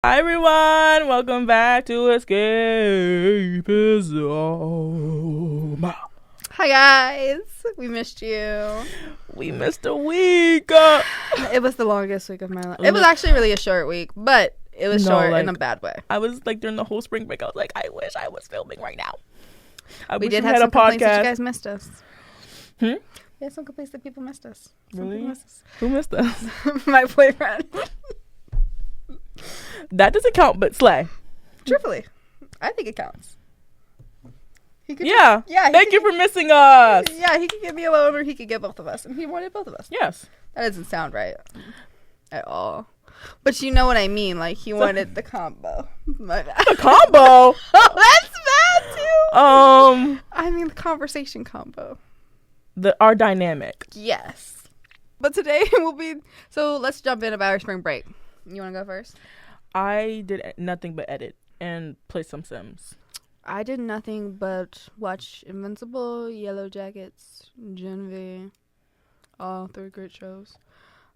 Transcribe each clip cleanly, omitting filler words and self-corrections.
Hi everyone, welcome back to Escapism. Hi guys, we missed you. We missed a week. It was the longest week of my life. It was actually really a short week, but it was short in a bad way. I was like during the whole spring break, I was like, I wish I was filming right now. We did have some complaints that you guys missed us. We had some complaints that people missed us. Really? Who missed us? My boyfriend. That doesn't count, but slay. Truthfully, I think it counts. Thank you for missing us. Yeah, he could give me alone or he could get both of us. And he wanted both of us. Yes. That doesn't sound right at all. But you know what I mean. Like, he wanted the combo. My bad. The combo? Oh, that's bad, too. I mean, the conversation combo. Our dynamic. Yes. But today will be... So, let's jump in about our spring break. You want to go first? I did nothing but edit and play some Sims. I did nothing but watch Invincible, Yellow Jackets, Gen V. All three great shows.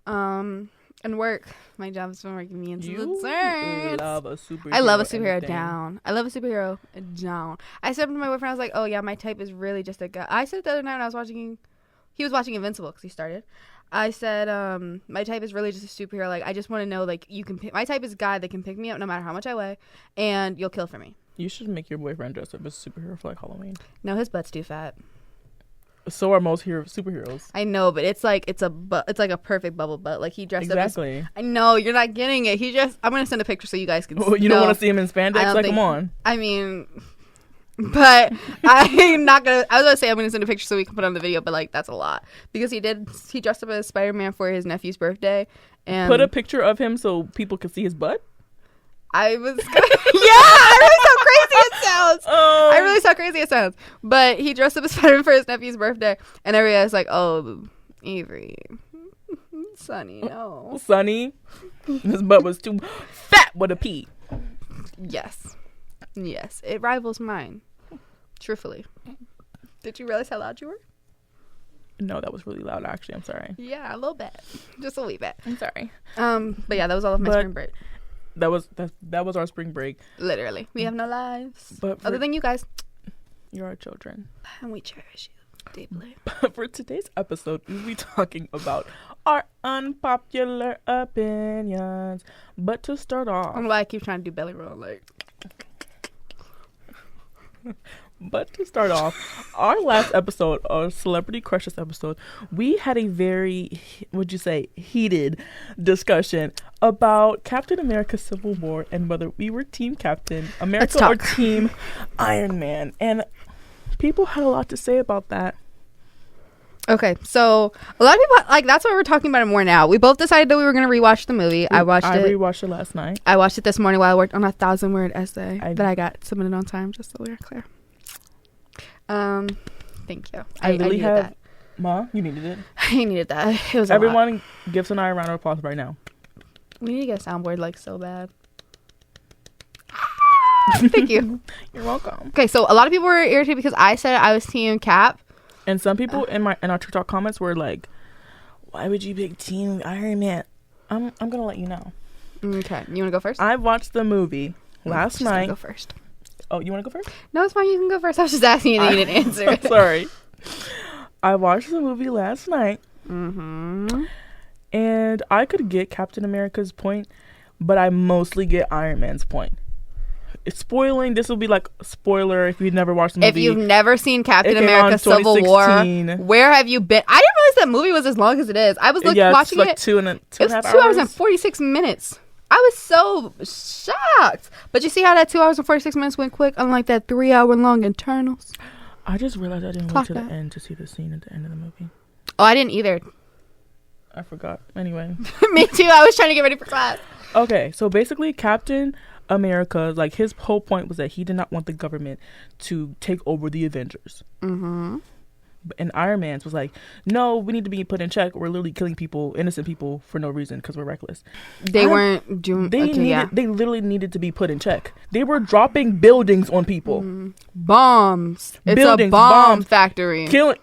And work. My job's been working me into the dirt. Love a superhero. I love a superhero down. I love a superhero down. I said to my boyfriend, I was like, oh yeah, my type is really just a guy. I said the other night when I was watching, he was watching Invincible because he started. I said, my type is really just a superhero. Like, I just want to know, like, you can pick. My type is a guy that can pick me up no matter how much I weigh, and you'll kill for me. You should make your boyfriend dress up as a superhero for, like, Halloween. No, his butt's too fat. So are most superheroes. I know, but it's like a perfect bubble butt. Like, he dressed up as... I know, you're not getting it. I'm going to send a picture so you guys can see. You don't want to see him in spandex? Like, come on. I mean... But I'm not gonna. I was gonna say I'm gonna send a picture so we can put on the video, but like that's a lot because he dressed up as Spider-Man for his nephew's birthday and put a picture of him so people could see his butt. I was I really saw crazy it sounds. But he dressed up as Spider-Man for his nephew's birthday, and everybody was like, "Oh, Avery, Sonny, no, Sonny, his butt was too fat with a P." Yes, it rivals mine. Truthfully. Did you realize how loud you were? No, that was really loud, actually. I'm sorry. Yeah, a little bit. Just a wee bit. I'm sorry. But yeah, that was all of my spring break. That was our spring break. Literally. We have no lives. But other than you guys. You're our children. And we cherish you deeply. But for today's episode, we'll be talking about our unpopular opinions. But to start off... I don't know why I keep trying to do belly roll, like... But to start off, our last episode, our Celebrity Crushes episode, we had a very, heated discussion about Captain America Civil War and whether we were Team Captain America or Team Iron Man. And people had a lot to say about that. Okay, so a lot of people, like, that's why we're talking about it more now. We both decided that we were going to rewatch the movie. I rewatched it last night. I watched it this morning while I worked on a 1,000-word essay that I got submitted on time, just so we are clear. Thank you. I needed that. Ma, you needed it. I needed that. It was Everyone gives an eye a round of applause right now. We need to get a soundboard, like, so bad. Thank you. You're welcome. Okay, so a lot of people were irritated because I said I was Team Cap. And some people in our TikTok comments were like, "Why would you pick Team Iron Man?" I'm gonna let you know. Okay, you wanna go first? I watched the movie last night. Go first. Oh, you wanna go first? No, it's fine. You can go first. I was just asking you to need an answer. Sorry. I watched the movie last night. Mm-hmm. And I could get Captain America's point, but I mostly get Iron Man's point. It's spoiling. This will be like a spoiler if you've never watched the movie. If you've never seen Captain America Civil War, where have you been? I didn't realize that movie was as long as it is. I was watching like it. 2.5 hours. 2 hours and 46 minutes. I was so shocked. But you see how that 2 hours and 46 minutes went quick, unlike that 3 hour long Internals? I just realized I didn't wait to the end to see the scene at the end of the movie. Oh, I didn't either. I forgot. Anyway. Me too. I was trying to get ready for class. Okay, so basically Captain America, like, his whole point was that he did not want the government to take over the Avengers. Mm-hmm. And Iron Man's was like, no, we need to be put in check. We're literally killing people, innocent people, for no reason because we're reckless. They weren't doing... They literally needed to be put in check. They were dropping buildings on people. Bombs. It's a bomb factory. Killing...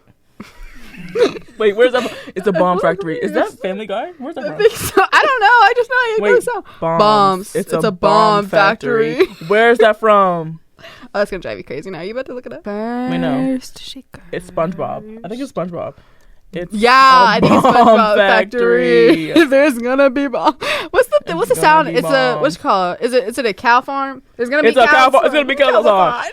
Wait, where's that? It's a bomb factory. Is that Family Guy? Where's that I from? think so. I don't know. I just know it goes so. Bombs. It's a bomb factory. Where's that from? Oh, that's gonna drive you crazy now. You about to look it up? We know. Shaker. It's SpongeBob. I think it's SpongeBob. It's I think it's SpongeBob factory. Factory. There's gonna be bomb. What's the sound? It's a what's it called? Is it a cow farm? There's gonna be it's a cow farm. It's gonna be cow farm.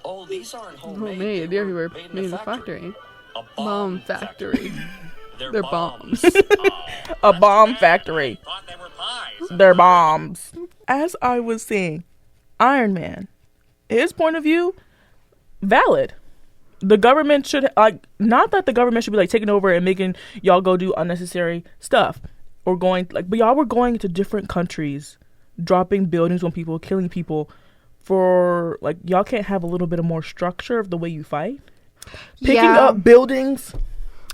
Oh, these aren't homemade. They were made in the factory. A Bomb factory. They're bombs. A bomb factory. Thought they were pies. They're bombs. As I was saying, Iron Man, his point of view, valid. The government should not that the government should be like taking over and making y'all go do unnecessary stuff or going but y'all were going to different countries, dropping buildings on people, killing people for y'all can't have a little bit of more structure of the way you fight. Picking up buildings.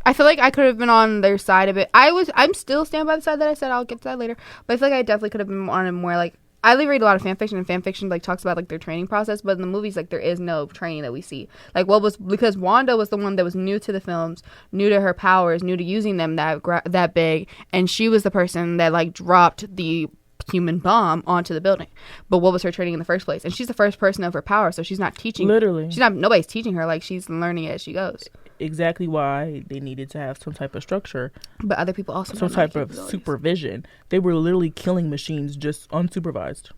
I feel like I could have been on their side a bit. I'm still standing by the side that I said. I'll get to that later. But I feel like I definitely could have been on a more I read a lot of fan fiction, and fan fiction talks about their training process, but in the movies there is no training that we see. Because Wanda was the one that was new to the films, new to her powers, new to using them that big, and she was the person that dropped the human bomb onto the building. But what was her training in the first place? And she's the first person of her power, so she's not teaching. Literally, nobody's teaching her. She's learning it as she goes. Exactly why they needed to have some type of structure, but other people also some type of supervision. They were literally killing machines just unsupervised.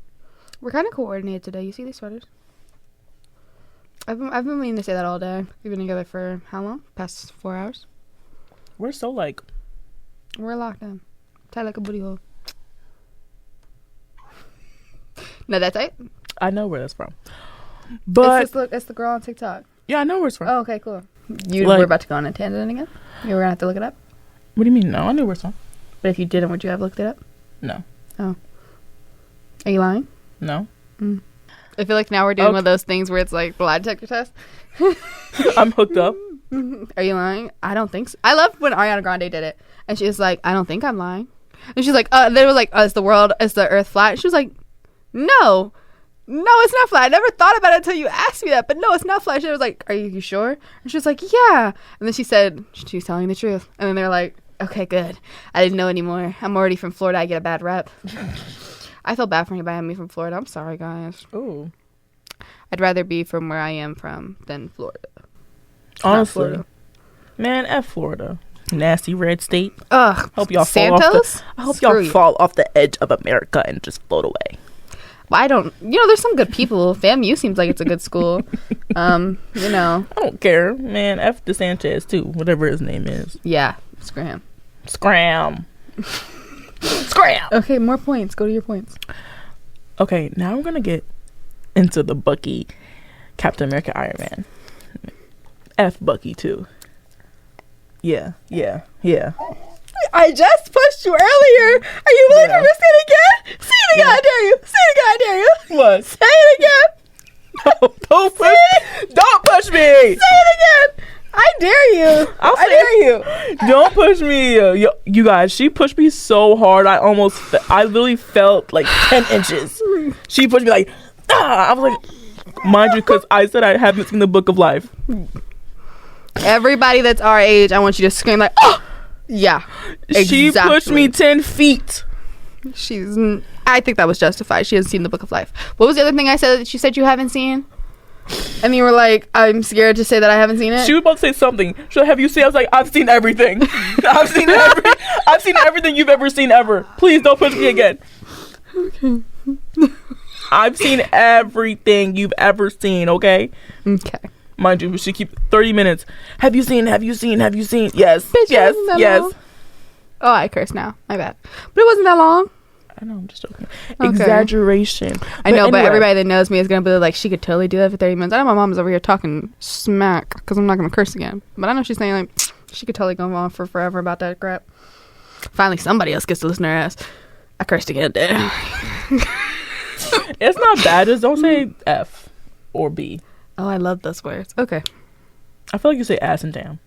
We're kind of coordinated today. You see these sweaters? I've been meaning to say that all day. We've been together for how long? Past 4 hours. We're so we're locked in, tight like a booty hole. No, that's right. I know where that's from, but it's the girl on TikTok. Yeah, I know where it's from. Oh, okay, cool. We're about to go on a tangent again? You were going to have to look it up? What do you mean? No, I knew where it's from. But if you didn't, would you have looked it up? No. Oh. Are you lying? No. I feel like now we're doing one of those things where it's the lie detector test. I'm hooked up. Are you lying? I don't think so. I love when Ariana Grande did it. And she was like, I don't think I'm lying. And she's like, they were like, is the earth flat? And she was like, no, it's not flat. I never thought about it until you asked me that. But no, it's not flat. She was like, are you sure? And she was like, yeah. And then she said, she's telling the truth. And then they're like, okay, good. I didn't know anymore. I'm already from Florida. I get a bad rep. I feel bad for anybody having me from Florida. I'm sorry, guys. Ooh. I'd rather be from where I am from than Florida. Honestly. Florida. Man, F Florida. Nasty red state. Ugh. Hope y'all Santos? fall off the edge of America and just float away. I don't, there's some good people. FAMU seems like it's a good school. I don't care, man. F DeSantis too, whatever his name is. Yeah, scram. Okay, more points. Go to your points. Okay, now I'm gonna get into the Bucky, Captain America, Iron Man. F Bucky too. Yeah. I just pushed you earlier. Are you willing to risk it again? Say it again, I dare you. What? Say it again. No, don't push me. Say it again. I dare you. I dare you. Don't push me. You guys, she pushed me so hard. I literally felt 10 inches. She pushed me I was like, mind you, because I said I haven't seen the Book of Life. Everybody that's our age, I want you to scream oh! Yeah, exactly. She pushed me 10 feet. I think that was justified. She hasn't seen the Book of Life. What was the other thing I said that she said you haven't seen? And you were like, I'm scared to say that I haven't seen it. She was about to say something. She's like, have you seen? I was like, I've seen everything. I've seen everything you've ever seen ever. Please don't push me again. Okay. I've seen everything you've ever seen. Okay. Okay. Mind you, we should keep 30 minutes. Have you seen? Yes. Bitch, yes. Long. Oh, I curse now. My bad. But it wasn't that long. I know, I'm just joking. Okay. Exaggeration. I know, but everybody that knows me is going to be like, she could totally do that for 30 minutes. I know my mom's over here talking smack because I'm not going to curse again. But I know she's saying, she could totally go on for forever about that crap. Finally, somebody else gets to listen to her ass. I cursed again, damn. It's not bad. Just don't say F or B. Oh, I love those words. Okay. I feel like you say ass and damn.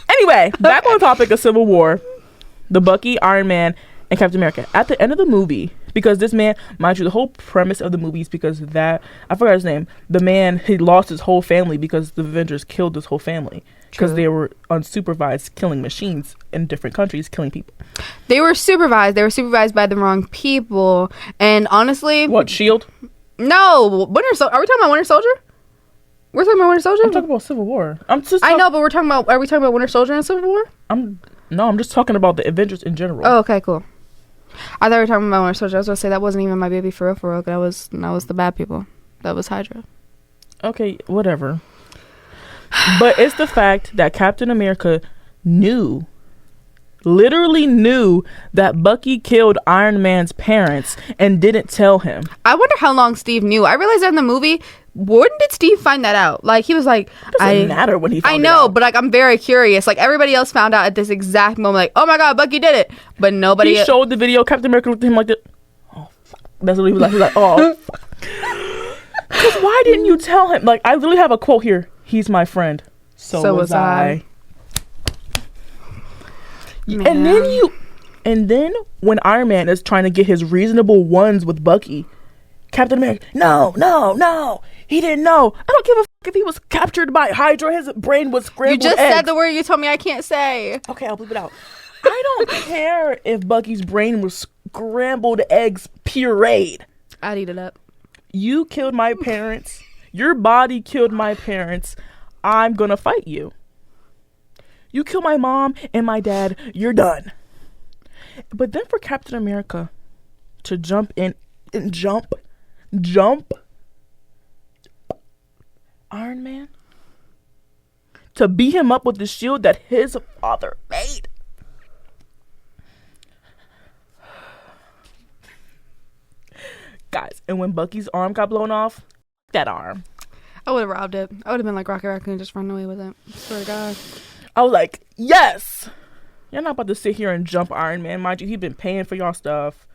Anyway, back on the topic of Civil War. The Bucky, Iron Man, and Captain America. At the end of the movie, because this man, mind you, the whole premise of the movie is because that, I forgot his name, the man, he lost his whole family because the Avengers killed his whole family because they were unsupervised killing machines in different countries, killing people. They were supervised by the wrong people, and honestly, what, SHIELD? No, Winter Soldier. Are we talking about Winter Soldier? We're talking about Winter Soldier. I'm talking about Civil War. I know, but we're talking about. Are we talking about Winter Soldier and Civil War? I'm just talking about the Avengers in general. Oh, okay, cool. I thought we were talking about Winter Soldier. I was gonna say that wasn't even my baby for real. That was the bad people. That was Hydra. Okay, whatever. But it's the fact that Captain America literally knew that Bucky killed Iron Man's parents and didn't tell him. I wonder how long Steve knew. I realized that in the movie, when did Steve find that out? Like, he was like, it doesn't matter when he found I it know, out. but like, I'm very curious. Like, everybody else found out at this exact moment, like, oh my god, Bucky did it. But nobody. He showed the video. Captain America looked at him like this. Oh, fuck. That's what he was like. He was like, oh, fuck. Because why didn't you tell him? Like, I literally have a quote here. He's my friend. So was I. Man. And then when Iron Man is trying to get his reasonable ones with Bucky, Captain America, no, he didn't know. I don't give a fuck if he was captured by Hydra. His brain was scrambled. You just eggs. said the word you told me I can't say. Okay, I'll bleep it out. I don't care if Bucky's brain was scrambled eggs pureed. I'd eat it up. You killed my parents. Your body killed my parents. I'm gonna fight you. You kill my mom and my dad, you're done. But then for Captain America to jump in and jump Iron Man, to beat him up with the shield that his father made. Guys, and when Bucky's arm got blown off, that arm, I would have robbed it. I would have been like Rocket Raccoon and just run away with it. I swear to God. I was like, yes! You're not about to sit here and jump Iron Man. Mind you, he'd been paying for y'all stuff.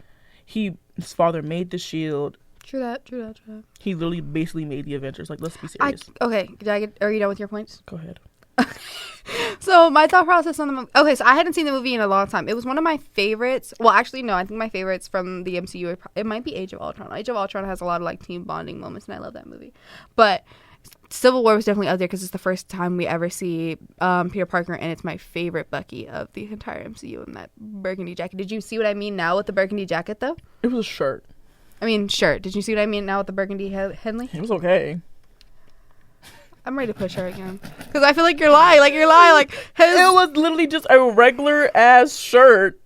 His father made the shield. True that. He literally basically made the Avengers. Like, let's be serious. Okay, are you done with your points? Go ahead. So my thought process on the movie. Okay, so I hadn't seen the movie in a long time. It was one of my favorites. Well, actually, no. I think my favorites from the MCU. It might be Age of Ultron. Age of Ultron has a lot of like team bonding moments, and I love that movie. But Civil War was definitely up there because it's the first time we ever see Peter Parker, and it's my favorite Bucky of the entire MCU in that burgundy jacket. Did you see what I mean now with the burgundy jacket, though? It was a shirt. I mean, shirt. Did you see what I mean now with the burgundy Henley? It was okay. I'm ready to push her again. Because I feel like you're lying. Like, it was literally just a regular ass shirt.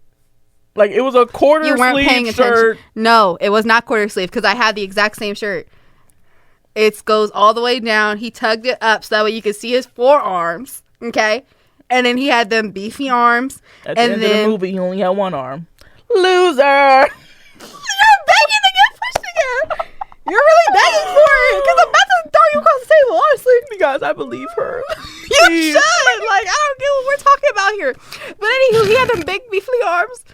Like, it was a quarter you weren't sleeve paying shirt. Attention. No, it was not quarter sleeve because I had the exact same shirt. It goes all the way down. He tugged it up so that way you could see his forearms. Okay? And then he had them beefy arms. At the end of the movie, he only had one arm. Loser! You're begging to get pushed again. You're really begging for it because I'm about to throw you across the table, honestly. Guys, I believe her. You should. Like, I don't get what we're talking about here. But anywho, he had them big beefy arms.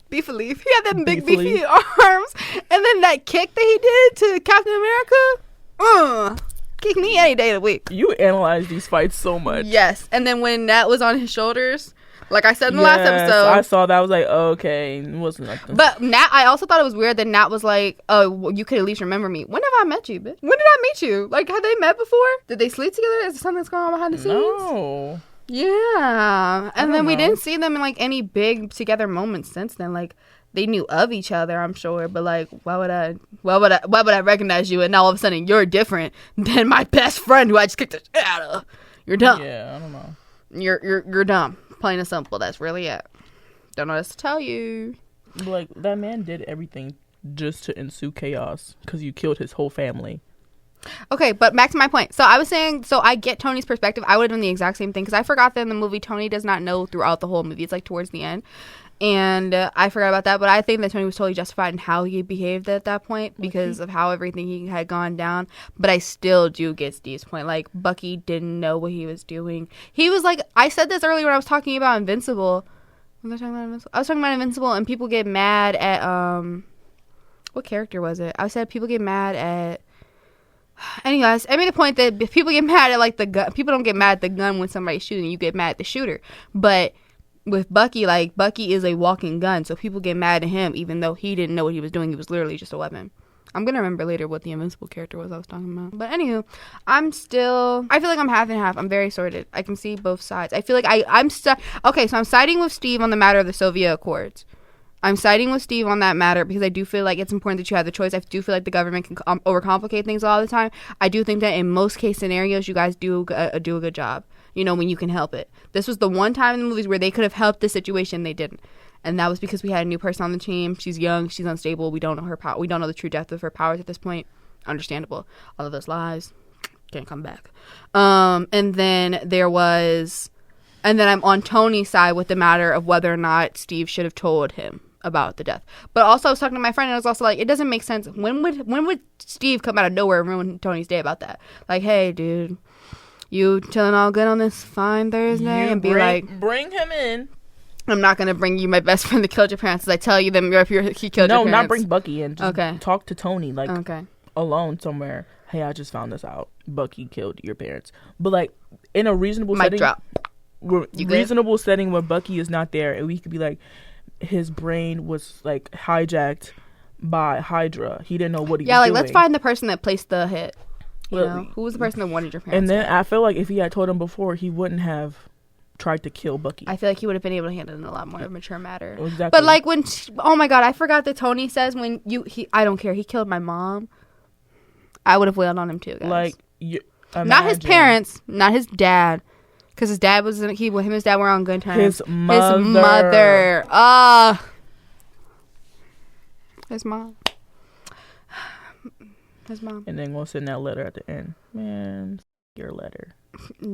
Beefy. He had them big beefy arms. And then that kick that he did to Captain America. Kick me any day of the week. You analyze these fights so much. Yes. And then when Nat was on his shoulders, like I said in the last episode. I saw that. I was like, okay, it wasn't nothing. But Nat, I also thought it was weird that Nat was like, oh, well, you could at least remember me. When have I met you, bitch? When did I meet you? Like, had they met before? Did they sleep together? Is there something that's going on behind the scenes? No. Yeah. And then we didn't see them in like any big together moments since then. Like, they knew of each other, I'm sure, but like, why would I recognize you and now all of a sudden you're different than my best friend who I just kicked the shit out of? You're dumb. Yeah, I don't know. You're dumb. Plain and simple. That's really it. Don't know what else to tell you. Like, that man did everything just to ensue chaos because you killed his whole family. Okay, but back to my point. So I was saying, so I get Tony's perspective. I would have done the exact same thing because I forgot that in the movie Tony does not know throughout the whole movie. It's like towards the end. And I forgot about that, but I think that Tony was totally justified in how he behaved at that point because of how everything he had gone down. But I still do get Steve's point. Like, Bucky didn't know what he was doing. He was like, I said this earlier when I was talking about Invincible. Was I talking about Invincible? I was talking about Invincible, and people get mad at, what character was it? I said people get mad at, anyways, I made the point that people get mad at, like, the gun. People don't get mad at the gun when somebody's shooting. You get mad at the shooter. But with Bucky, like, Bucky is a walking gun, so people get mad at him even though he didn't know what he was doing. He was literally just a weapon. I'm gonna remember later what the Invincible character was I was talking about. But anywho, I feel like I'm half and half. I'm very sorted. I can see both sides. I feel like I'm okay, so I'm siding with Steve on the matter of the Soviet Accords. I'm siding with Steve on that matter because I do feel like it's important that you have the choice. I do feel like the government can overcomplicate things all the time. I do think that in most case scenarios, you guys do a good job. You know, when you can help it. This was the one time in the movies where they could have helped the situation. They didn't. And that was because we had a new person on the team. She's young. She's unstable. We don't know her power. We don't know the true depth of her powers at this point. Understandable. All of those lies can't come back. And then I'm on Tony's side with the matter of whether or not Steve should have told him about the death. But also I was talking to my friend and I was also like, it doesn't make sense. When would Steve come out of nowhere and ruin Tony's day about that? Like, hey, dude, you chilling all good on this fine Thursday? And be bring him in. I'm not gonna bring you my best friend that killed your parents. I tell you them if he killed your parents. No, not bring Bucky in. Just okay. Talk to Tony alone somewhere. Hey, I just found this out. Bucky killed your parents. But like in a reasonable Mic setting. Drop. Reasonable setting where Bucky is not there, and we could be like, his brain was like hijacked by Hydra. He didn't know what he was doing. Yeah, like let's find the person that placed the hit. You know, who was the person that wanted your parents? And then I feel like if he had told him before, he wouldn't have tried to kill Bucky. I feel like he would have been able to handle it in a lot more mature matter. Exactly. But like when, oh my god, I forgot that Tony says I don't care. He killed my mom. I would have wailed on him too, guys. Like, not his parents, not his dad, because his dad was him and his dad were on good terms. His mother. His mom. His mom. And then we'll send that letter at the end. Man, your letter.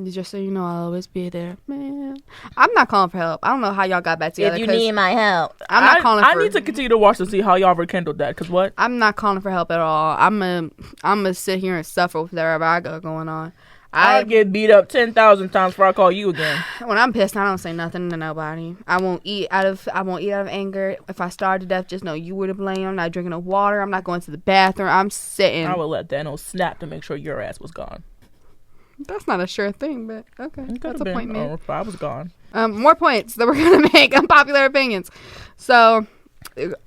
Just so you know, I'll always be there. Man, I'm not calling for help. I don't know how y'all got back together. If you need my help, I need to continue to watch to see how y'all rekindled that. Cause what? I'm not calling for help at all. I'm gonna sit here and suffer with whatever I got going on. I get beat up 10,000 times before I call you again. When I'm pissed, I don't say nothing to nobody. I won't eat out of anger. If I starve to death, just know you were to blame. I'm not drinking no water. I'm not going to the bathroom. I'm sitting. I would let Thanos snap to make sure your ass was gone. That's not a sure thing, but okay. That's a point made. If I was gone. More points that we're gonna make. Unpopular opinions. So,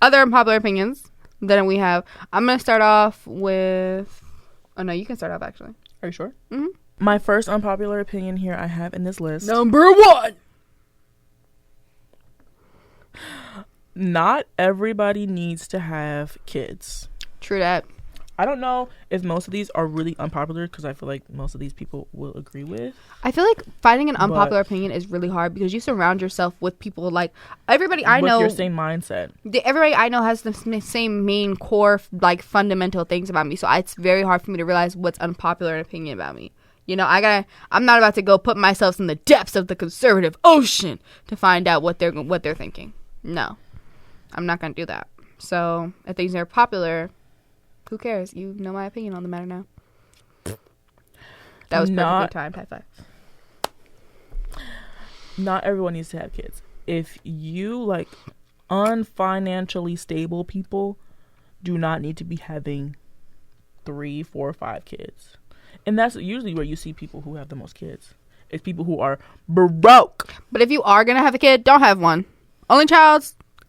other unpopular opinions that we have. I'm gonna start off with. Oh no, you can start off actually. Are you sure? Mm-hmm. My first unpopular opinion here I have in this list. Number 1. Not everybody needs to have kids. True that. I don't know if most of these are really unpopular because I feel like most of these people will agree with. I feel like finding an unpopular opinion is really hard because you surround yourself with people like everybody I know. With your same mindset. Everybody I know has the same main core like fundamental things about me, so it's very hard for me to realize what's unpopular opinion about me. You know, I'm not about to go put myself in the depths of the conservative ocean to find out what they're thinking. No, I'm not gonna do that. So if things are popular, who cares? You know my opinion on the matter now. That was perfectly timed. High five. Not everyone needs to have kids. If you like unfinancially stable people, do not need to be having 3, 4, 5 kids. And that's usually where you see people who have the most kids. It's people who are broke. But if you are going to have a kid, don't have one. Only child,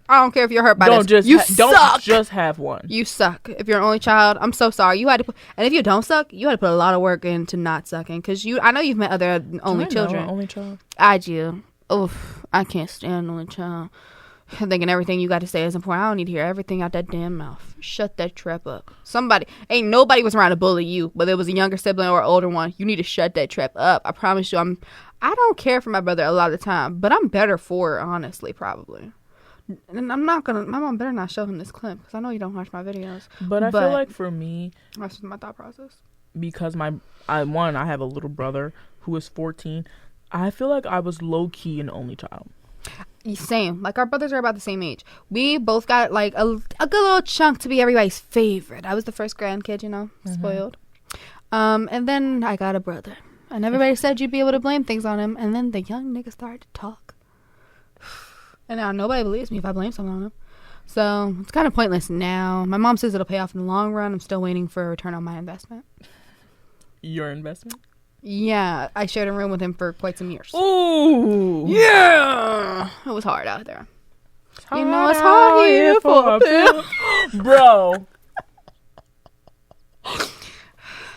I don't care if you're hurt by this. Don't just have one. You suck. If you're an only child, I'm so sorry. And if you don't suck, you had to put a lot of work into not sucking. Because I know you've met other only children. Only child. I do. Oof, I can't stand only child. Thinking everything you got to say is important. I don't need to hear everything out that damn mouth. Shut that trap up. Ain't nobody was around to bully you, whether it was a younger sibling or an older one. You need to shut that trap up. I promise you, I don't care for my brother a lot of the time, but I'm better for it, honestly, probably. And my mom better not show him this clip, because I know you don't watch my videos. But I feel like for me, that's my thought process. Because I have a little brother who is 14. I feel like I was low-key an only child. Same. Like, our brothers are about the same age. We both got, like, a good little chunk to be everybody's favorite. I was the first grandkid, spoiled. And then I got a brother. And everybody said you'd be able to blame things on him. And then the young nigga started to talk. And now nobody believes me if I blame someone on him. So, it's kind of pointless now. My mom says it'll pay off in the long run. I'm still waiting for a return on my investment. Your investment? Yeah, I shared a room with him for quite some years. Ooh. Yeah. It was hard out there. You know it's hard here for a pimp. Bro.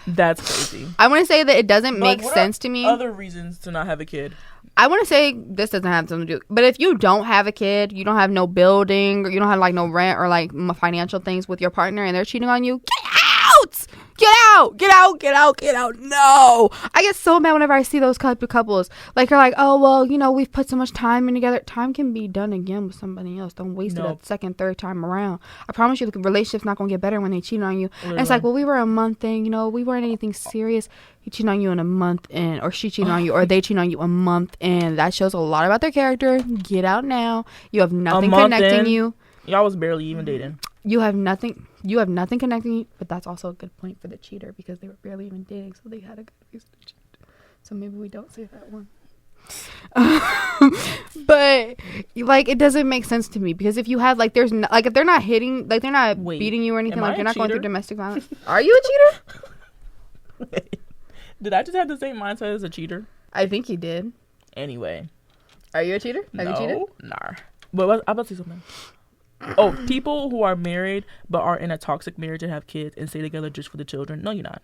That's crazy. I want to say that it doesn't But make what sense are to me. Other reasons to not have a kid. I want to say this doesn't have something to do. But if you don't have a kid, you don't have no building, or you don't have like no rent or like financial things with your partner, and they're cheating on you, get out! Get out! Get out! Get out! Get out! No! I get so mad whenever I see those type of couples. Like, you're like, oh, well, you know, we've put so much time in together. Time can be done again with somebody else. Don't waste it a second, third time around. I promise you, the relationship's not going to get better when they cheat on you. And it's like, well, we were a month in, you know, we weren't anything serious. He cheated on you in a month in, or she cheated on you, or they cheated on you a month in. That shows a lot about their character. Get out now. You have nothing connecting you. Y'all was barely even dating. You have nothing connecting you, but that's also a good point for the cheater because they were barely even dating, so they had a good reason to cheat. So maybe we don't say that one. But like, it doesn't make sense to me because if you have like, there's like, if they're not hitting, like they're not beating you or anything, like you're not going through domestic violence. Are you a cheater? Wait, did I just have the same mindset as a cheater? I think you did. Anyway, are you a cheater? Have you cheated? Nah. But I'm about to say something. Oh, people who are married but are in a toxic marriage and have kids and stay together just for the children. No, you're not.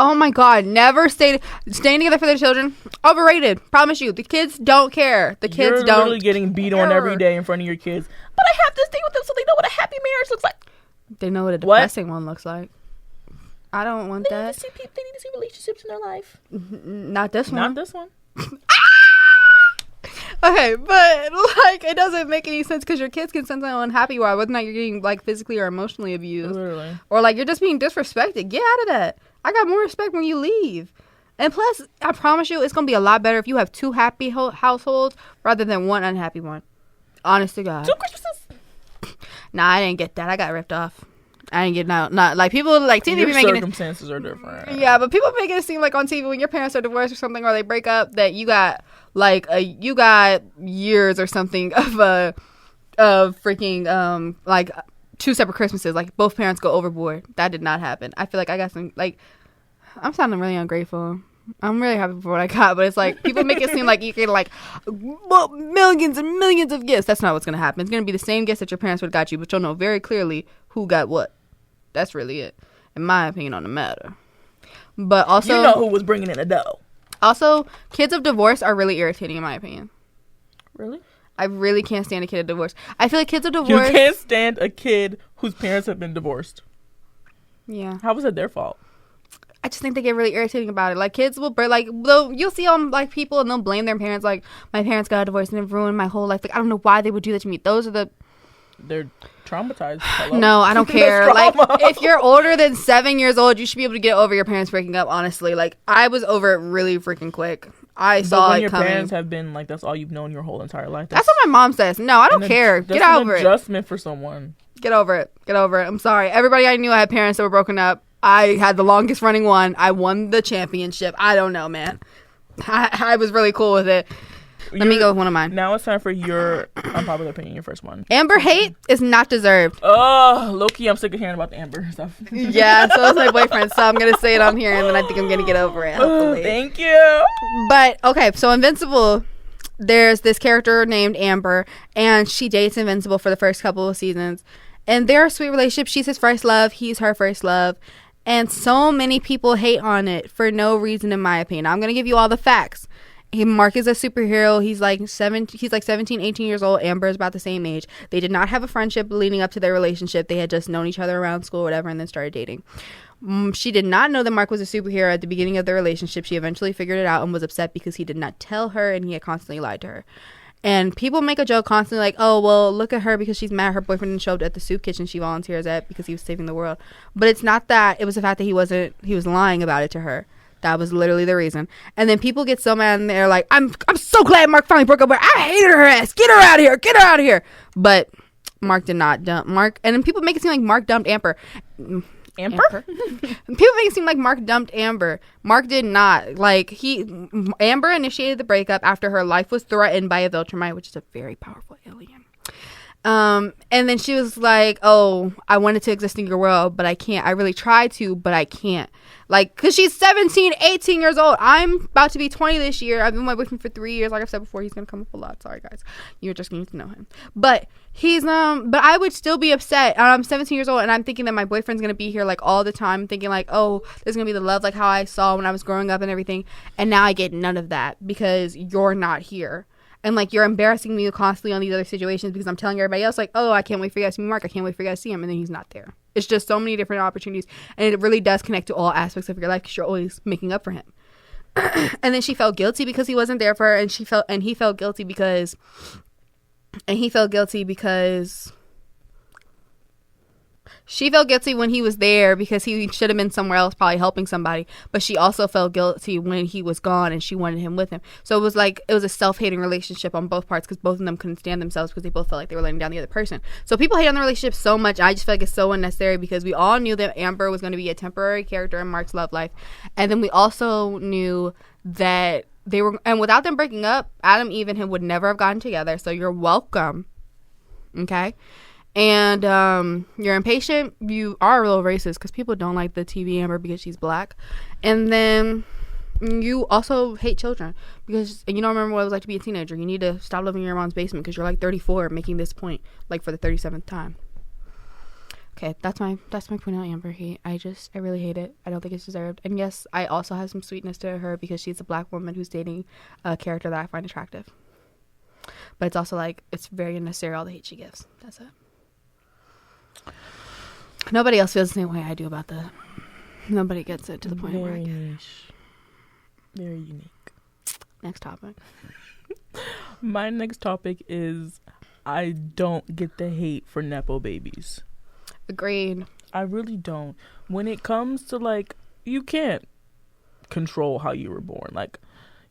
Oh my God, never staying together for their children. Overrated. Promise you, the kids don't care. The kids don't. You're literally getting beat on every day in front of your kids. But I have to stay with them so they know what a happy marriage looks like. They know what a depressing one looks like. I don't want that. They need to see relationships in their life. Not this one. Not this one. Okay, but like, it doesn't make any sense because your kids can sense how unhappy you are, whether or not you're getting like physically or emotionally abused. Literally. Or like you're just being disrespected. Get out of that. I got more respect when you leave. And plus, I promise you, it's gonna be a lot better if you have two happy households rather than one unhappy one. Honest to God. 2 Christmases. Nah, I didn't get that. I got ripped off. I didn't get not like people like TV your be making circumstances are different. Yeah, but people make it seem like on TV when your parents are divorced or something or they break up that you got like you got years or something of freaking like 2 separate Christmases, like both parents go overboard. That did not happen. I feel like I got some like I'm sounding really ungrateful. I'm really happy for what I got, but it's like people make it seem like you get like millions and millions of gifts. That's not what's gonna happen. It's gonna be the same gifts that your parents would have got you, but you'll know very clearly who got what. That's really it, in my opinion, on the matter. But also, you know who was bringing in the dough. Also, kids of divorce are really irritating, in my opinion. Really? I really can't stand a kid of divorce. I feel like kids of divorce. You can't stand a kid whose parents have been divorced. Yeah. How was it their fault? I just think they get really irritating about it. Like kids will, like, you'll see on like people and they'll blame their parents. Like, my parents got a divorce and it ruined my whole life. Like, I don't know why they would do that to me. They're traumatized. Hello? No, I don't care. Like, if you're older than 7 years old, you should be able to get over your parents breaking up, honestly. Like, I was over it really freaking quick. I saw it coming. Your parents have been, like, that's all you've known your whole entire life. That's what my mom says. No, I don't care. Get over it. That's an adjustment for someone. Get over it. Get over it. I'm sorry. Everybody I knew had parents that were broken up. I had the longest running one. I won the championship. I don't know, man. I was really cool with it. Let me go with one of mine. Now it's time for your unpopular opinion, your first one. Amber hate is not deserved. Oh, low-key, I'm sick of hearing about the Amber stuff. Yeah, so is my boyfriend, so I'm going to say it on here, and then I think I'm going to get over it, hopefully. Thank you. But, okay, so Invincible, there's this character named Amber, and she dates Invincible for the first couple of seasons. And they're a sweet relationship. She's his first love. He's her first love. And so many people hate on it for no reason, in my opinion. I'm going to give you all the facts. Mark is a superhero. He's like 17, 18 years old. Amber is about the same age. They did not have a friendship leading up to their relationship. They had just known each other around school or whatever and then started dating. She did not know that Mark was a superhero at the beginning of their relationship. She eventually figured it out and was upset because he did not tell her and he had constantly lied to her. And people make a joke constantly like, oh, well, look at her because she's mad her boyfriend didn't show up at the soup kitchen she volunteers at because he was saving the world. But it's not that. It was the fact that he was lying about it to her. That was literally the reason. And then people get so mad and they're like, I'm so glad Mark finally broke up with her. I hated her ass. Get her out of here. Get her out of here. But Mark did not dump Mark. And then people make it seem like Mark dumped Amber. Amber? People make it seem like Mark dumped Amber. Mark did not. Like, Amber initiated the breakup after her life was threatened by a Viltrumite, which is a very powerful alien. And then she was like, oh, I wanted to exist in your world, but I can't. I really tried to, but I can't. Like, because she's 17, 18 years old. I'm about to be 20 this year. I've been with my boyfriend for 3 years. Like I've said before, he's going to come up a lot. Sorry, guys. You're just going to know him. But but I would still be upset. I'm 17 years old, and I'm thinking that my boyfriend's going to be here, like, all the time. Thinking, like, oh, there's going to be the love, like, how I saw when I was growing up and everything. And now I get none of that because you're not here. And, like, you're embarrassing me constantly on these other situations because I'm telling everybody else, like, oh, I can't wait for you guys to meet Mark. I can't wait for you guys to see him. And then he's not there. It's just so many different opportunities. And it really does connect to all aspects of your life because you're always making up for him. And then she felt guilty because he wasn't there for her. And he felt guilty because she felt guilty when he was there because he should have been somewhere else probably helping somebody. But she also felt guilty when he was gone and she wanted him with him. So it was a self-hating relationship on both parts because both of them couldn't stand themselves because they both felt like they were letting down the other person. So people hate on the relationship so much. I just feel like it's so unnecessary because we all knew that Amber was going to be a temporary character in Mark's love life. And then we also knew that and without them breaking up, Adam, Eve, and him would never have gotten together. So you're welcome. Okay? And you're impatient. You are a little racist because people don't like the TV Amber because she's black. And then you also hate children because you don't remember what it was like to be a teenager. You need to stop living in your mom's basement because you're like 34 making this point like for the 37th time. Okay, that's my point on Amber hate. I really hate it. I don't think it's deserved. And yes, I also have some sweetness to her because she's a black woman who's dating a character that I find attractive. But it's also like it's very unnecessary all the hate she gives. That's it. Nobody else feels the same way I do about that. Nobody gets it to the point where I get it. Very unique. Next topic. My next topic is I don't get the hate for Nepo babies. Agreed. I really don't. When it comes to, like, you can't control how you were born. Like,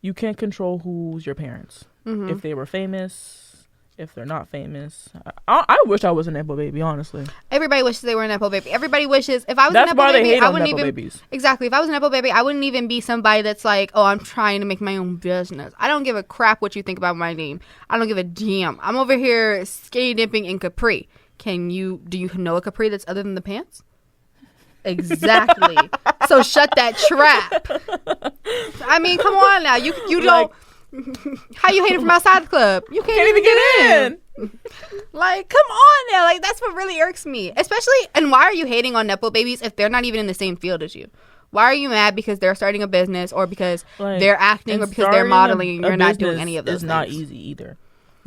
you can't control who's your parents. Mm-hmm. If they were famous, if they're not famous. I wish I was a Nepo baby, honestly. Everybody wishes they were a Nepo baby. Everybody wishes. If I was a Nepo baby, I wouldn't even... babies. Exactly. If I was a Nepo baby, I wouldn't even be somebody that's like, oh, I'm trying to make my own business. I don't give a crap what you think about my name. I don't give a damn. I'm over here skinny dipping in Capri. Do you know a Capri that's other than the pants? Exactly. So shut that trap. I mean, come on now. You don't... How you hate it from outside the club? You can't even get in. Like, come on now. Like, that's what really irks me. Especially, and why are you hating on Nepo babies if they're not even in the same field as you? Why are you mad because they're starting a business or because they're acting or because they're modeling and you're not doing any of those things? It's not easy either.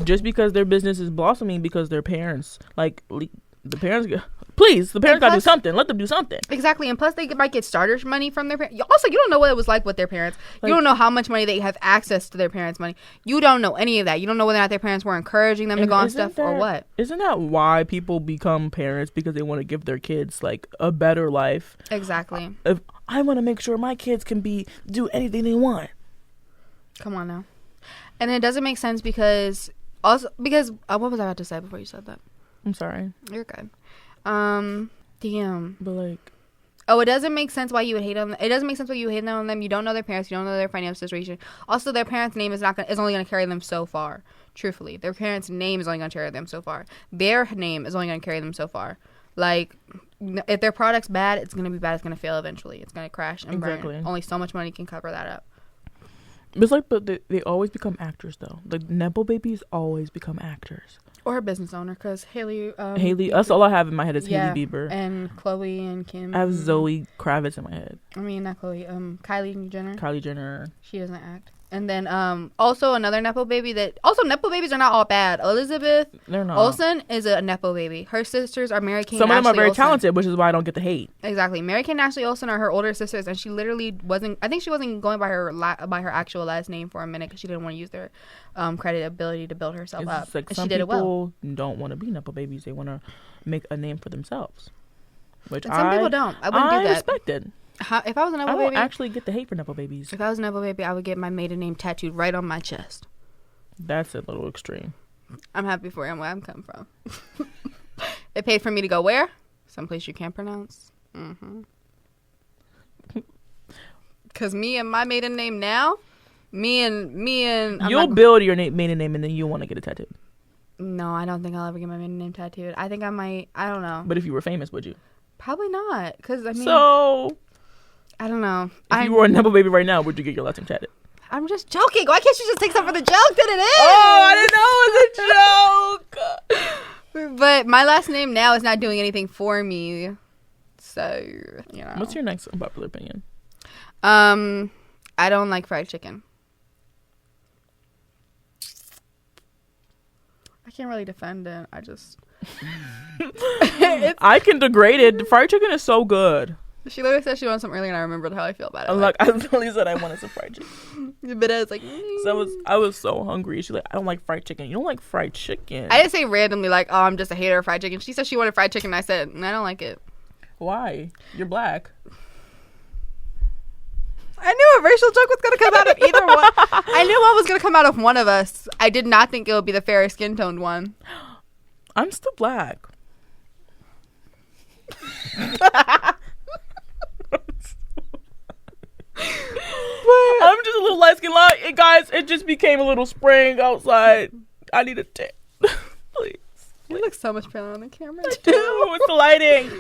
Just because their business is blossoming because their parents, like, the parents... Please, the parents got to do something. Let them do something. Exactly. And plus, they might get starters money from their parents. Also, you don't know what it was like with their parents. Like, you don't know how much money they have access to their parents' money. You don't know any of that. You don't know whether or not their parents were encouraging them to go on stuff or what. Isn't that why people become parents? Because they want to give their kids, like, a better life. Exactly. If I want to make sure my kids can do anything they want. Come on now. And it doesn't make sense because what was I about to say before you said that? I'm sorry. You're good. Damn. But like, it doesn't make sense why you would hate on them. It doesn't make sense why you hate on them. You don't know their parents. You don't know their financial situation. Also, their parents' name is only going to carry them so far. Truthfully, their parents' name is only going to carry them so far. Their name is only going to carry them so far. Like, if their product's bad, it's going to be bad. It's going to fail eventually. It's going to crash and burn. Only so much money can cover that up. It's like, but they always become actors though. Like Nepo babies always become actors. Or a business owner, because Haley. That's all I have in my head is Haley Bieber. And Chloe and Kim. I have Zoe Kravitz in my head. I mean, not Chloe. Kylie Jenner. Kylie Jenner. She doesn't act. And then also another Nepo baby Nepo babies are not all bad. Elizabeth Olsen is a Nepo baby. Her sisters are Mary Kate and Ashley Olsen. Some of them are very talented, which is why I don't get the hate. Exactly. Mary Kate and Ashley Olsen are her older sisters, and she literally wasn't... I think she wasn't going by her actual last name for a minute because she didn't want to use their credit ability to build herself up. Like, and some she did it well. people don't want to be Nepo babies. They want to make a name for themselves. Which and some people don't. I wouldn't do that. I respect it. If I was a Nepo baby... I don't actually get the hate for Nepo babies. If I was a Nepo baby, I would get my maiden name tattooed right on my chest. That's a little extreme. I'm happy for where I'm coming from. They paid for me to go where? Someplace you can't pronounce. Mm-hmm. Because me and my maiden name now... Me and... You'll build your maiden name and then you'll want to get it tattooed. No, I don't think I'll ever get my maiden name tattooed. I think I might. I don't know. But if you were famous, would you? Probably not. Because, I mean. So. I don't know. If you were a Nepo baby right now, would you get your last name tatted? I'm just joking. Why can't you just take something for the joke that it is? Oh, I didn't know it was a joke. But my last name now is not doing anything for me. So, you know. What's your next unpopular opinion? I don't like fried chicken. I can't really defend it. I just... I can degrade it. Fried chicken is so good. She literally said she wanted some earlier, and I remembered how I feel about it. I'm like, I literally said I wanted some fried chicken. But I was like... So I was so hungry. She's like, I don't like fried chicken. You don't like fried chicken? I didn't say randomly, like, oh, I'm just a hater of fried chicken. She said she wanted fried chicken, and I said, I don't like it. Why? You're black. I knew a racial joke was going to come out of either one. I knew one was going to come out of one of us. I did not think it would be the fairer skin toned one. I'm still black. I'm just a little light skin. Guys, it just became a little spring outside. I need a tip. Please. You look so much paler on the camera. I do. It's the lighting.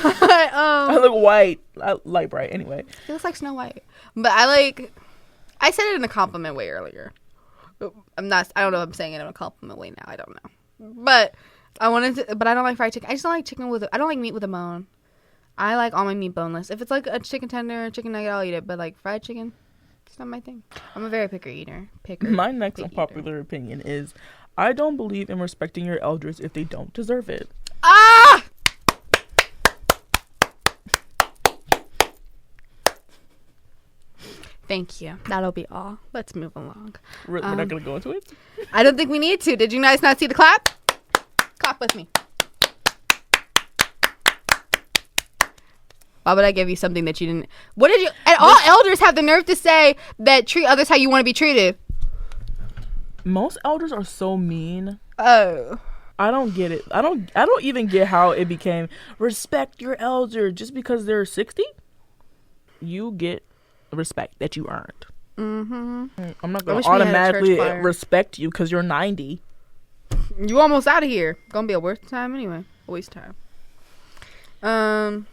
But, I look white. Light bright anyway. It looks like Snow White. But I said it in a compliment way earlier. I don't know if I'm saying it in a compliment way now. I don't know. But I don't like fried chicken. I just don't like I don't like meat with a bone. I like all my meat boneless. If it's like a chicken tender, chicken nugget, I'll eat it. But like fried chicken, it's not my thing. I'm a very picky eater. My next unpopular opinion is I don't believe in respecting your elders if they don't deserve it. Ah! Thank you. That'll be all. Let's move along. We're not going to go into it? I don't think we need to. Did you guys not see the clap? Clap with me. Why would I give you something that you didn't? What did you? And all elders have the nerve to say that treat others how you want to be treated. Most elders are so mean. Oh. I don't get it. I don't even get how it became respect your elder just because they're 60. You get respect that you earned. Mm-hmm. I'm not going to automatically respect you because you're 90. You almost out of here. Gonna be a waste of time anyway. A waste of time.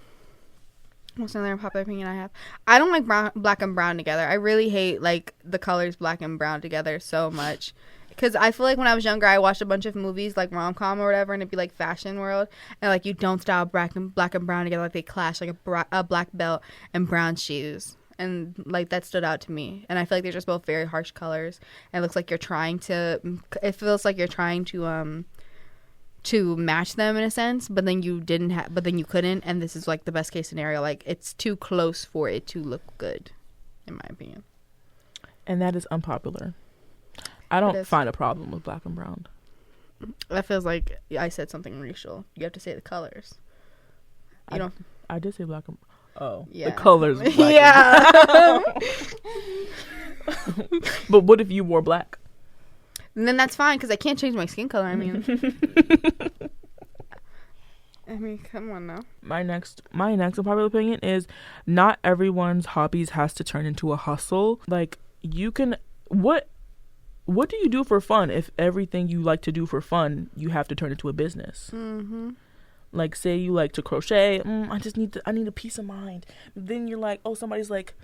What's another unpopular opinion I have? I don't like black and brown together. I really hate like the colors black and brown together so much. Because I feel like when I was younger, I watched a bunch of movies like rom-com or whatever, and it'd be like fashion world, and like you don't style black and brown together, like they clash, like a black belt and brown shoes, and like that stood out to me. And I feel like they're just both very harsh colors, and it looks like you're trying to. It feels like you're trying to match them in a sense, but then you couldn't, and this is like the best case scenario. Like it's too close for it to look good, in my opinion. And that is unpopular. I don't find a problem with black and brown. That feels like I said something racial. You have to say the colors. I did say black and yeah. The colors. Black yeah. But what if you wore black? And then that's fine because I can't change my skin color. I mean, come on now. My next unpopular opinion is not everyone's hobbies has to turn into a hustle. Like you can what do you do for fun if everything you like to do for fun you have to turn into a business? Mm-hmm. Like say you like to crochet. I need a peace of mind. Then you're like, somebody's like,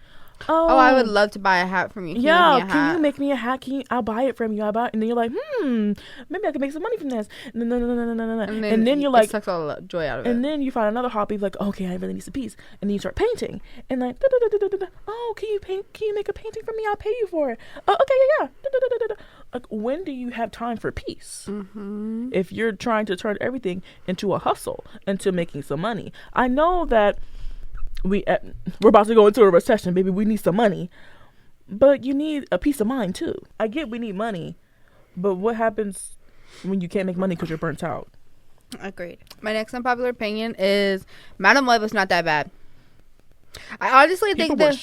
I would love to buy a hat from you. Can you make me a hat? I'll buy it from you. And then you're like, maybe I can make some money from this. No. And then you're like, it sucks all the joy out of it. And then you find another hobby, like, okay, I really need some peace. And then you start painting. And like, can you paint? Can you make a painting for me? I'll pay you for it. Oh, okay, yeah. Like, when do you have time for peace? Mm-hmm. If you're trying to turn everything into a hustle, into making some money. I know that we're about to go into a recession, baby. We need some money, but you need a peace of mind too. I get we need money, but what happens when you can't make money because you're burnt out? Agreed. My next unpopular opinion is Madame Web is not that bad. I honestly think that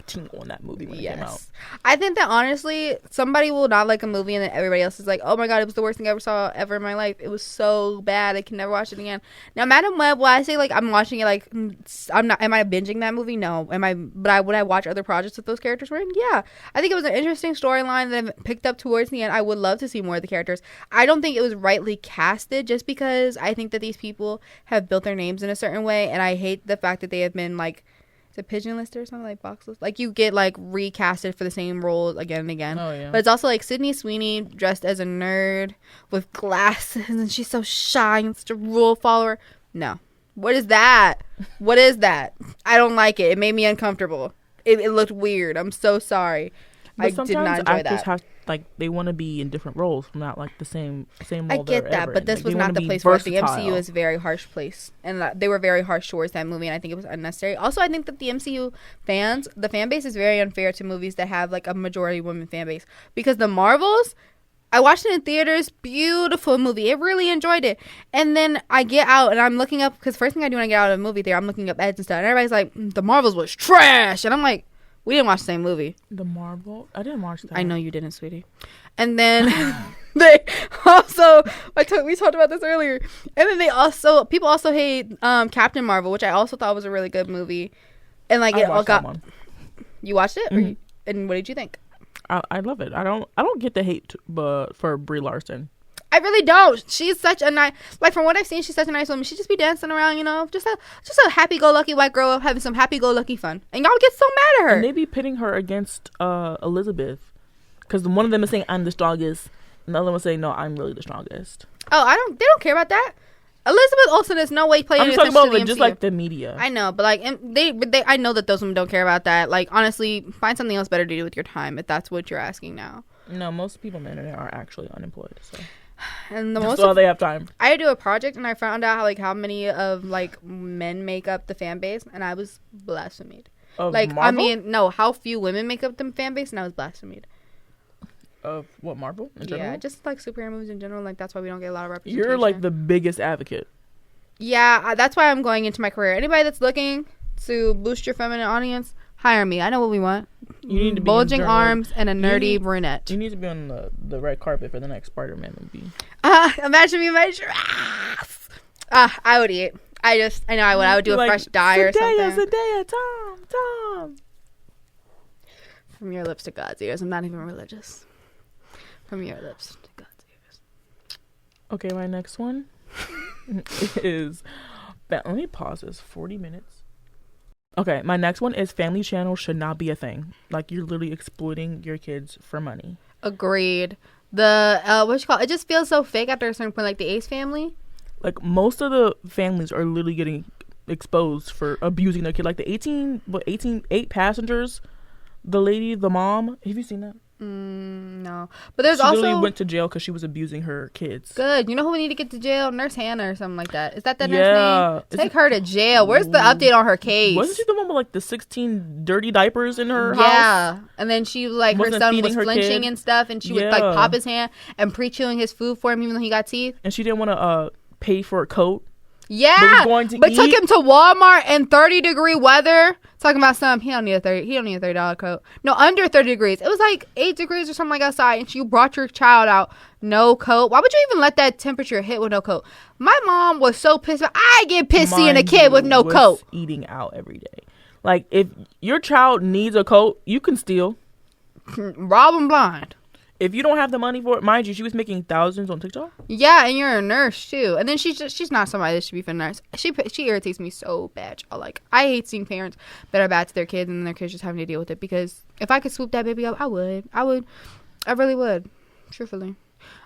shitting on that movie when it came out. I think that honestly, somebody will not like a movie and then everybody else is like, oh my god, it was the worst thing I ever saw ever in my life. It was so bad. I can never watch it again. Now, Madam Web, when I say like I'm watching it, like I'm not. Am I binging that movie? No. Would I watch other projects that those characters were in? Yeah. I think it was an interesting storyline that picked up towards the end. I would love to see more of the characters. I don't think it was rightly casted just because I think that these people have built their names in a certain way, and I hate the fact that they have been like, is it pigeon listed or something, like box list? Like you get like recasted for the same role again and again. Oh yeah. But it's also like Sydney Sweeney dressed as a nerd with glasses, and she's so shy and such a rule follower. No. What is that? What is that? I don't like it. It made me uncomfortable. It looked weird. I'm so sorry. But I did not enjoy actors that. have, like, they want to be in different roles, not like the same role. I get that, but this was not the place for it. The MCU is a very harsh place, and they were very harsh towards that movie, and I think it was unnecessary. Also, I think that the MCU fans, the fan base is very unfair to movies that have like a majority women fan base, because the Marvels, I watched it in theaters, beautiful movie. I really enjoyed it. And then I get out and I'm looking up, because first thing I do when I get out of the movie theater, I'm looking up ads and stuff, and everybody's like, the Marvels was trash, and I'm like, we didn't watch the same movie. The Marvel? I didn't watch that. I know you didn't, sweetie. And then they also, we talked about this earlier. And then people also hate Captain Marvel, which I also thought was a really good movie. And like it all got. One. You watched it, mm-hmm. And what did you think? I love it. I don't get the hate, but for Brie Larson. I really don't. She's such a nice, like from what I've seen, she's such a nice woman. She just be dancing around, just a happy-go-lucky white girl having some happy-go-lucky fun. And y'all get so mad at her. And they be pitting her against Elizabeth, because one of them is saying I'm the strongest, and the other one saying no, I'm really the strongest. Oh, they don't care about that. Elizabeth Olsen is no way playing. I'm talking about just like the media. I know, but like I know that those women don't care about that. Like honestly, find something else better to do with your time if that's what you're asking now. No, most people on the internet are actually unemployed, so. And that's all they have time. I had to do a project and I found out how many of like men make up the fan base, and I was blasphemed. Of like Marvel? I mean, no, how few women make up the fan base, and I was blasphemed. Of what, Marvel in general? Yeah, just like superhero movies in general. Like that's why we don't get a lot of representation. You're like the biggest advocate. Yeah, that's why I'm going into my career. Anybody that's looking to boost your feminine audience, hire me. I know what we want. You need to be bulging arms and a nerdy brunette. You need to be on the red carpet for the next Spider-Man movie. Imagine me measure ass. I would eat. I know I would. I would do a fresh dye or something. Zendaya, Tom. From your lips to God's ears. I'm not even religious. From your lips to God's ears. Okay, my next one is. Let me pause this. 40 minutes. Okay, my next one is family channels should not be a thing. Like, you're literally exploiting your kids for money. Agreed. The what you call it just feels so fake after a certain point, like the Ace family. Like, most of the families are literally getting exposed for abusing their kid. Like the 8 passengers, the mom. Have you seen that? No, but there's she also literally went to jail because she was abusing her kids. Good. You know who we need to get to jail? Nurse Hannah or something like that. Is that the nurse name? Take her to jail. Where's the update on her case? Wasn't she the one with like the 16 dirty diapers in her house? Yeah, and then she like her son was flinching and stuff, and she would like pop his hand and pre-chewing his food for him even though he got teeth. And she didn't want to pay for a coat. Yeah, but took him to Walmart in 30-degree weather. Talking about he don't need a $30 coat. No, under 30 degrees. It was like 8 degrees or something like outside, and you brought your child out, no coat. Why would you even let that temperature hit with no coat? My mom was so pissed. I get pissed seeing a kid with no coat. Eating out every day. Like, if your child needs a coat, you can steal. Rob them blind. If you don't have the money for it, mind you, she was making thousands on TikTok. Yeah, and you're a nurse too. And then she's not somebody that should be for a nurse. She irritates me so bad. Like, I hate seeing parents that are bad to their kids and their kids just having to deal with it. Because if I could swoop that baby up, I would. I really would. Truthfully.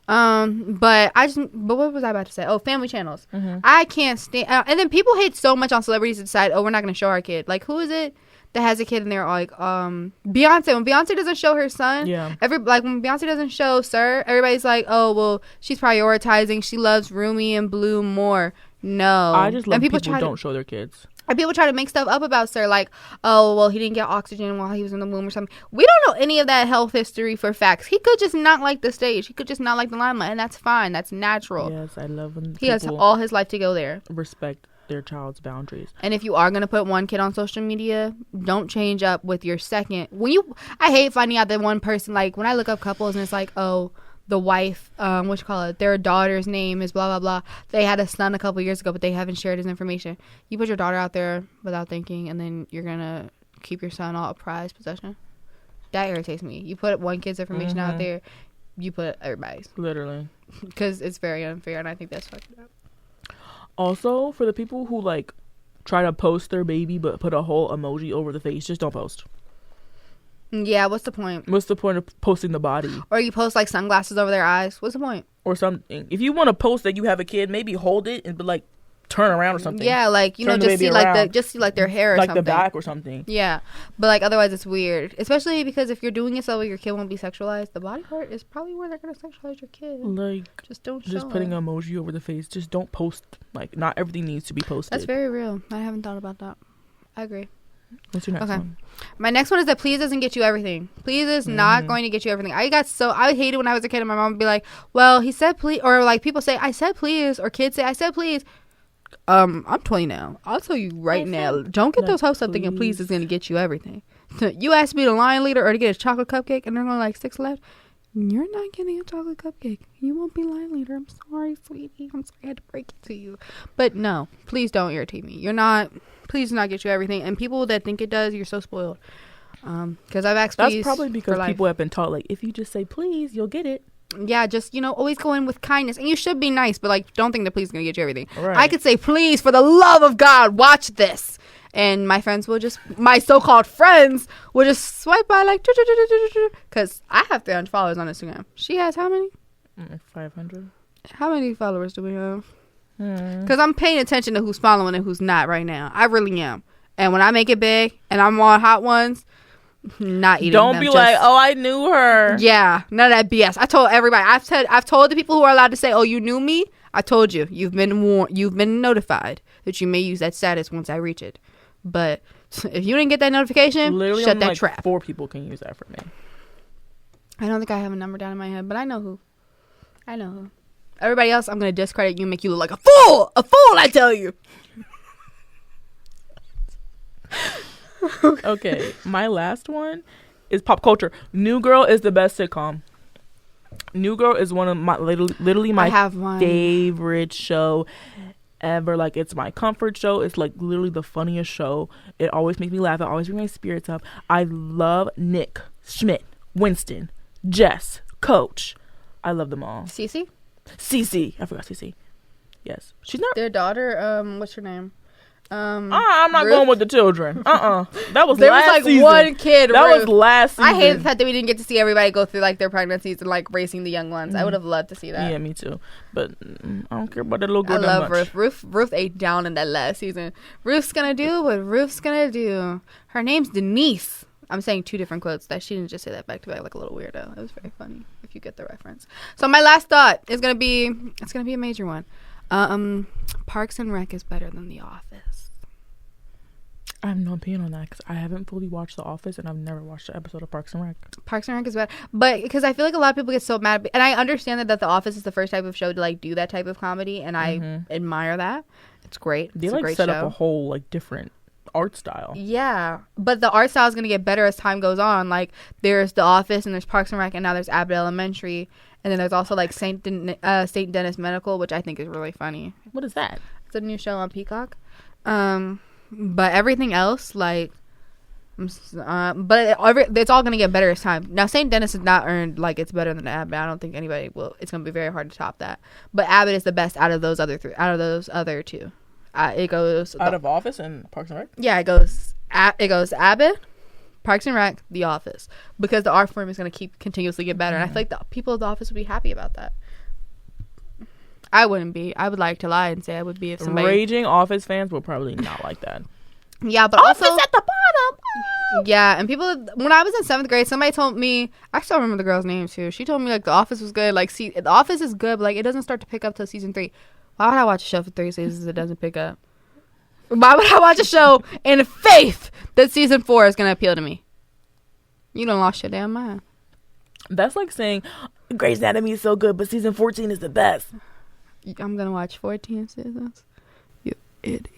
But what was I about to say? Oh, family channels. Mm-hmm. I can't stand. And then people hate so much on celebrities to decide, oh, we're not going to show our kid. Like, who is it that has a kid and they're like, Beyonce. When Beyonce doesn't show her son, when Beyonce doesn't show Sir, everybody's like, oh, well, she's prioritizing. She loves Rumi and Blue more. No. I just love people don't show their kids. And people try to make stuff up about Sir, like, oh, well, he didn't get oxygen while he was in the womb or something. We don't know any of that health history for facts. He could just not like the stage. He could just not like the limelight, and that's fine. That's natural. Yes, I love when he has all his life to go there. Respect their child's boundaries. And if you are gonna put one kid on social media, don't change up with your second. I hate finding out that one person, like when I look up couples and it's like, oh, the wife, their daughter's name is blah blah blah. They had a son a couple years ago, but they haven't shared his information. You put your daughter out there without thinking, and then you're gonna keep your son all a prized possession. That irritates me. You put one kid's information out there, you put everybody's. Literally. Because it's very unfair, and I think that's fucked up. Also, for the people who like try to post their baby but put a whole emoji over the face, just don't post. Yeah, what's the point? What's the point of posting the body? Or you post like sunglasses over their eyes. What's the point? Or something. If you want to post that you have a kid, maybe hold it and be like turn around or something. Yeah, like Turn just see like their hair or like something. the back or something. Yeah, but like otherwise it's weird, especially because if you're doing it so your kid won't be sexualized, the body part is probably where they're gonna sexualize your kid. Like just don't. Just putting an emoji over the face. Just don't post. Like not everything needs to be posted. That's very real. I haven't thought about that. I agree. What's your next one? My next one is that please doesn't get you everything. Please is not going to get you everything. I hated when I was a kid and my mom would be like, well, he said please, or like people say I said please, or kids say I said please. I'm 20 now. I'll tell you right now, don't get those hopes up thinking please is going to get you everything. You asked me to line leader or to get a chocolate cupcake and there are only like 6 left. You're not getting a chocolate cupcake. You won't be line leader. I'm sorry, sweetie. I'm sorry I had to break it to you. But no, please don't irritate me. Please do not get you everything. And people that think it does, you're so spoiled. Because I've asked please. That's probably because people have been taught, like, if you just say please, you'll get it. Yeah, just, always go in with kindness. And you should be nice, but, like, don't think that please is going to get you everything. Right. I could say, please, for the love of God, watch this. And my friends my so-called friends will just swipe by, like, because I have 300 followers on Instagram. She has how many? 500. How many followers do we have? Because I'm paying attention to who's following and who's not right now. I really am. And when I make it big and I'm on hot ones, not eating Don't be like, oh, I knew her. Yeah, none of that BS. I told everybody. I've told the people who are allowed to say, oh, you knew me. I told you. You've been warned. You've been notified that you may use that status once I reach it. But if you didn't get that notification, literally shut that like trap. 4 people can use that for me. I don't think I have a number down in my head, but I know who. Everybody else, I'm going to discredit you and make you look like a fool. A fool, I tell you. Okay, my last one is pop culture. New Girl is the best sitcom. New Girl is one of my literally my favorite show ever. Like, it's my comfort show. It's like literally the funniest show. It always makes me laugh. It always brings my spirits up. I love Nick, Schmidt, Winston, Jess, Coach. I love them all. Cece? Cece. I forgot Cece. Yes. She's not. Their daughter, what's her name? I'm not going with the children. That was there last was like season. one kid. That was last season. I hate the fact that we didn't get to see everybody go through like their pregnancies and like racing the young ones. I would have loved to see that. Yeah, me too. But I don't care about that little girl. I love Ruth. Ruth ate down in that last season. Ruth's gonna do what Ruth's gonna do. Her name's Denise. I'm saying 2 different quotes. That she didn't just say that back to back like a little weirdo. It was very funny if you get the reference. So my last thought is gonna be a major one. Parks and Rec is better than The Office. I have no opinion on that because I haven't fully watched The Office and I've never watched an episode of Parks and Rec. Parks and Rec is better, but because I feel like a lot of people get so mad, and I understand that The Office is the first type of show to like do that type of comedy, and I admire that. It's great. They it's like a great set show. up a whole like different art style. Yeah, but the art style is gonna get better as time goes on. Like there's The Office and there's Parks and Rec, and now there's Abbott Elementary, and then there's also like St. Dennis Medical, which I think is really funny. What is that? It's a new show on Peacock. But everything else, like, it's all gonna get better as time. Now, St. Dennis has not earned like it's better than Abbott. I don't think anybody will. It's gonna be very hard to top that. But Abbott is the best out of those other 3. Out of those other 2, it goes out of Office and Parks and Rec. Yeah, it goes Abbott, Parks and Rec, The Office, because the art form is gonna keep continuously get better, and I feel like the people of The Office would be happy about that. I wouldn't be. I would like to lie and say I would be if somebody. Raging Office fans will probably not like that. Yeah, but Office also, at the bottom. Yeah, and people. When I was in 7th grade, somebody told me. I still remember the girl's name too. She told me like The Office was good. Like, see, The Office is good, but like it doesn't start to pick up till season 3. Why would I watch a show for 3 seasons if it doesn't pick up? Why would I watch a show in faith that season 4 is gonna appeal to me? You done lost your damn mind. That's like saying Grey's Anatomy is so good, but season 14 is the best. I'm gonna watch 14 seasons. idiot.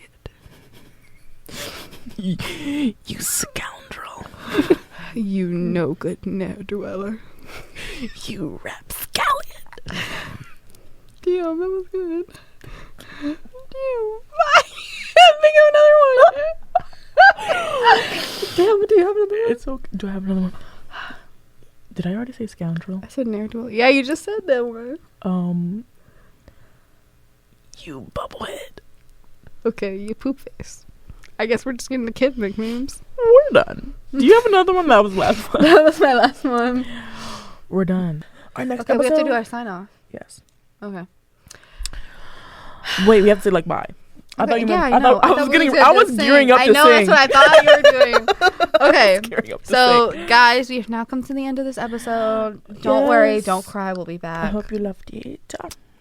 You scoundrel. You no good ne'er-dweller. You rapscallion. Damn, that was good. Damn. I can't think of another one. Damn, do you have another one? It's okay. Do I have another one? Did I already say scoundrel? I said ne'er-dweller. Yeah, you just said that word. You bubblehead. Okay, you poop face. I guess we're just getting the kid nicknames. We're done. Do you have another one? That was the last one. That was my last one. We're done. Our next Okay, episode. we have to do our sign-off. Yes. Okay. Wait, we have to say like bye. I thought you meant, I know. I was gearing up to sing. I know, that's what I thought you were doing. Okay. Gearing up to So, sing. guys, we have now come to the end of this episode. Don't worry. Yes. Don't cry. We'll be back. I hope you loved it.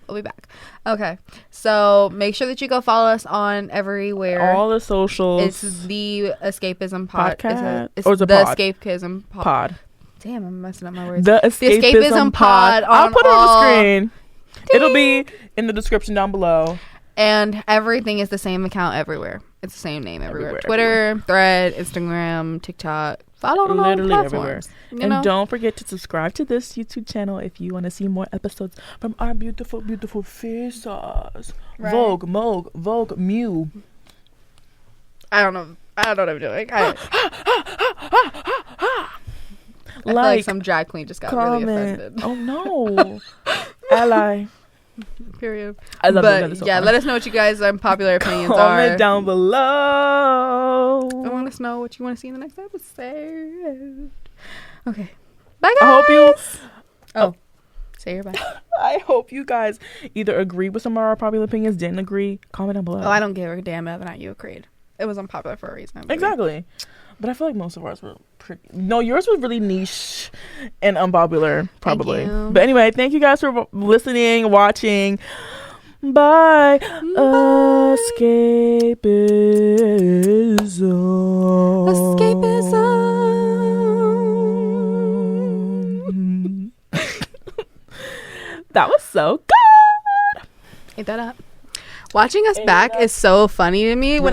We'll be back. Okay. So, make sure that you go follow us on everywhere. All the socials. It's the Escapism Podcast? It's Or is it the pod? Escapism Pod. Damn, I'm messing up my words. The Escapism Pod. I'll put it on the screen. It'll be in the description down below. And everything is the same account everywhere. It's the same name everywhere. Twitter, Thread, Instagram, TikTok. Follow on all the Literally everywhere. platforms. You And know? don't forget to subscribe to this YouTube channel if you want to see more episodes from our beautiful, beautiful faces. Right. Vogue, Mew. I don't know what I'm doing. I feel like some drag queen just got really offended. Oh no. Ally. Period. I love but it. So yeah, fun. let us know what you guys' unpopular opinions are. Comment down below. And let us know what you want to see in the next episode. Okay. Bye, guys. I hope you. Say your bye. I hope you guys either agree with some of our popular opinions, didn't agree. Comment down below. Oh, I don't give a damn whether or not you agreed. It was unpopular for a reason. I believe. Exactly. But I feel like most of ours were pretty. No, yours was really niche and unpopular, probably. Thank you. But anyway, thank you guys for listening, watching. Bye. Escapism. Escapism. That was so good. Eat that up. Watching us back is so funny to me when